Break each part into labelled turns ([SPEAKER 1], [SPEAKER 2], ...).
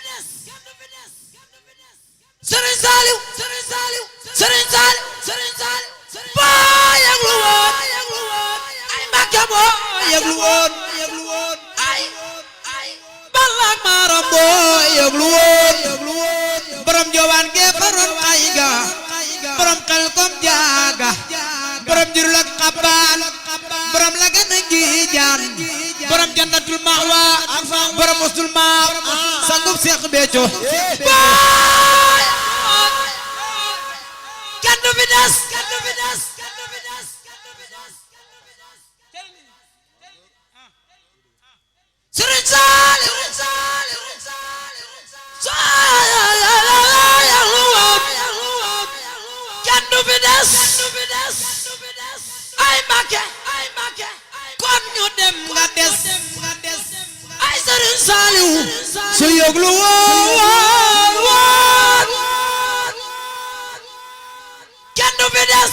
[SPEAKER 1] des Serigne Saliou Serigne Saliou boo yëglu woon ay Mbàkke boo yëglu woon ay Balla Maram boo yëglu woon borom jowaan gee faroon ay ga borom xel kom jaaga borom jurul ak xabaan borom la gën a ngi jaan borom jannatul mahwa borom usul ma sangub Seex Béthio baay kenn du fi des Serigne Saliou kenn du fi des ay Mbàkke kon ñu dem nga des ay Serigne Saliou su yëglu woon kenn du fi des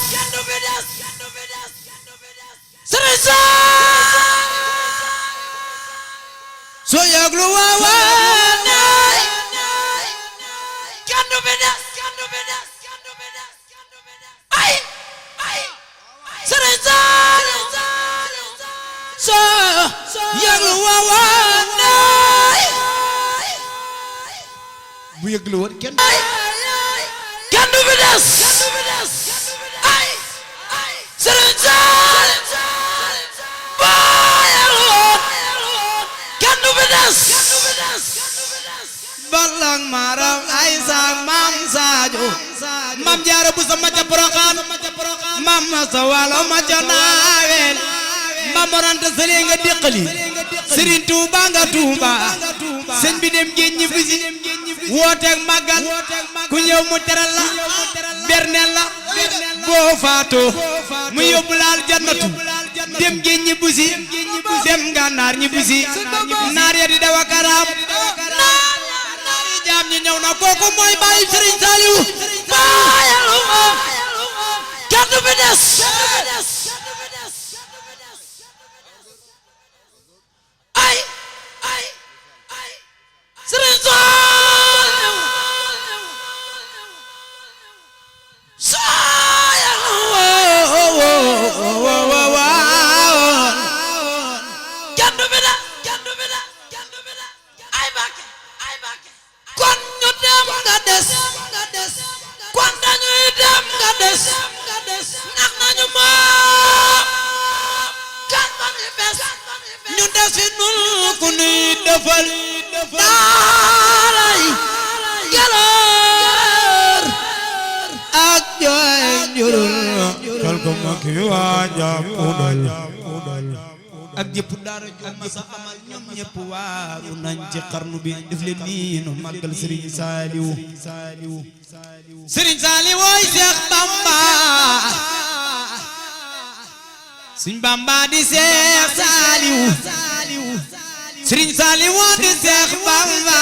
[SPEAKER 1] Serigne Saliou su yëglu woon kenn du fi des ay Serigne Saliou so yëglu woon bu yëglu woon kenn du fi des ay Serigne Saliou boo yëglu woon kenn du fi des Ballang Maram ay sa Mam Sadio Mam Jaara bu sama ca Poroxaan Mam sa walo ma ca Naawel Mam Moranta Sële nga déqali Serigne Touba nga Touba sëñ bi dem géej ñi bisi wooteeg màggal ku ñëw mu teral la berneel la boo faatoo mu yóbbu laal jannatu dem géej ñi bisi dem Gànnaar ñi bisi naar ya di dawa karaam jaam ñi ñëw na kooku mooy bàyyi Serigne Saliou bàyyi kenn du fi des ay Serigne Saliou kenn du fi des ay Mbàkke kon ñu dem nga des kon dañuy dem nga des ndax nañu moom kan ba ñu bes ñu des fi nun ku nuy defal daaray Gelor ak jooy njurul
[SPEAKER 2] kal ko ma ki waaja pudal
[SPEAKER 1] ak jëpp daara ju ma sa amal ñoom ñëpp waaru nañ ci xarnu bi def leen nii nu màggal Serigne Saliou wooy Seex Bamba Serigne Bamba di Seex Saliou Serigne Saliou woo di Seex Bamba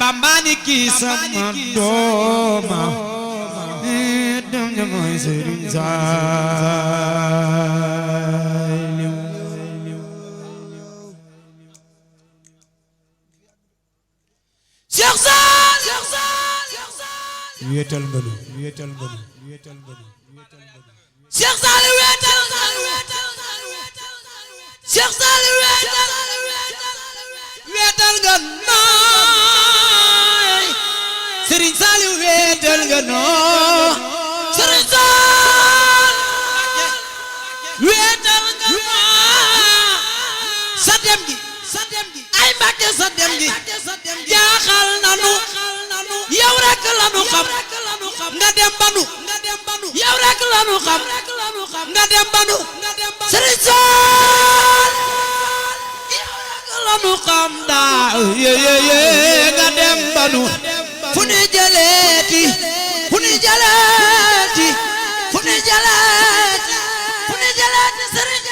[SPEAKER 1] Bamba ni kii sama dooma doom ja mooy Serigne Saliou Seex Saliou
[SPEAKER 2] wéetal nga nu
[SPEAKER 1] Seex Saliou wéetal Seex Saliou wéetal nga nooy Serigne Saliou wéetal nga noo Serigne Saliou wéetal nga noo sa dem gi ay Mbàkke sa dem gi jaaxal nanu yow rek lanu xam nga dem banu yow rek lanu xam nga dem banu Serigne Saliou yow rek lanu xam daa nga dem banu fu ni jëleeti Serigne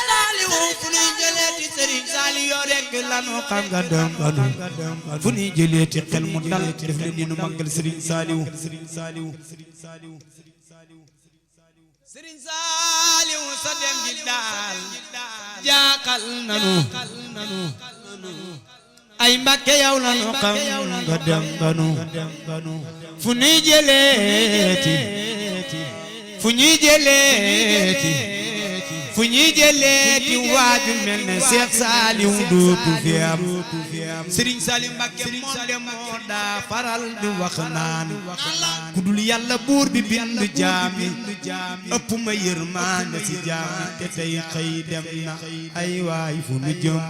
[SPEAKER 1] Saliou fu ni jëleeti Serigne Saliou yow rek lanu xam nga dem banu fu ni jëleeti xel mu dal def leen ni nu màggal Serigne Saliou sa dem gi daal jaaxal nanu
[SPEAKER 2] ay Mbàkke yow la nu xam nga dem ganu fu ñuy jëleeti fu ñuy jëleeti fu ñuy jëleeti waaju mel ne Seex Saaliw dootu fi am Sëriñ Saaliw Mbàkke moom de moo daa faral di wax naan ku dul yàlla buur bi bind jaami ëpp ma yërmande si jaami te tey xëy dem na ay waay fu nu jëm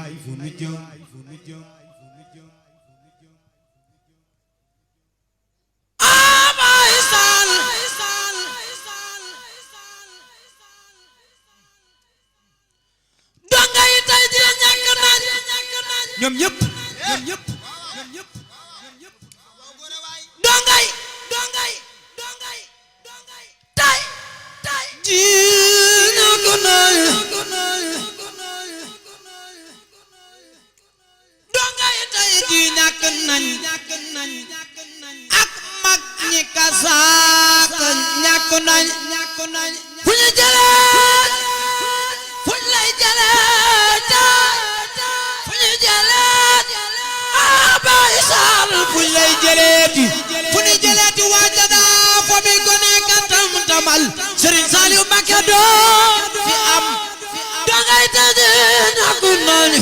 [SPEAKER 2] ñoom ñëpp dongay tay ji na ko nay dongay tay ji ñàkk nañ ak mag ñi kasaaka ñàkk nañ fu ñu jëlee fu ñu lay jëlee fuñ lay jëleeti fu ñu jëleeti waajada fo mi gone ka tam tamal Sëriñ Saaliw Mbàkke doon fi am dangay tëdd ñàkk nañ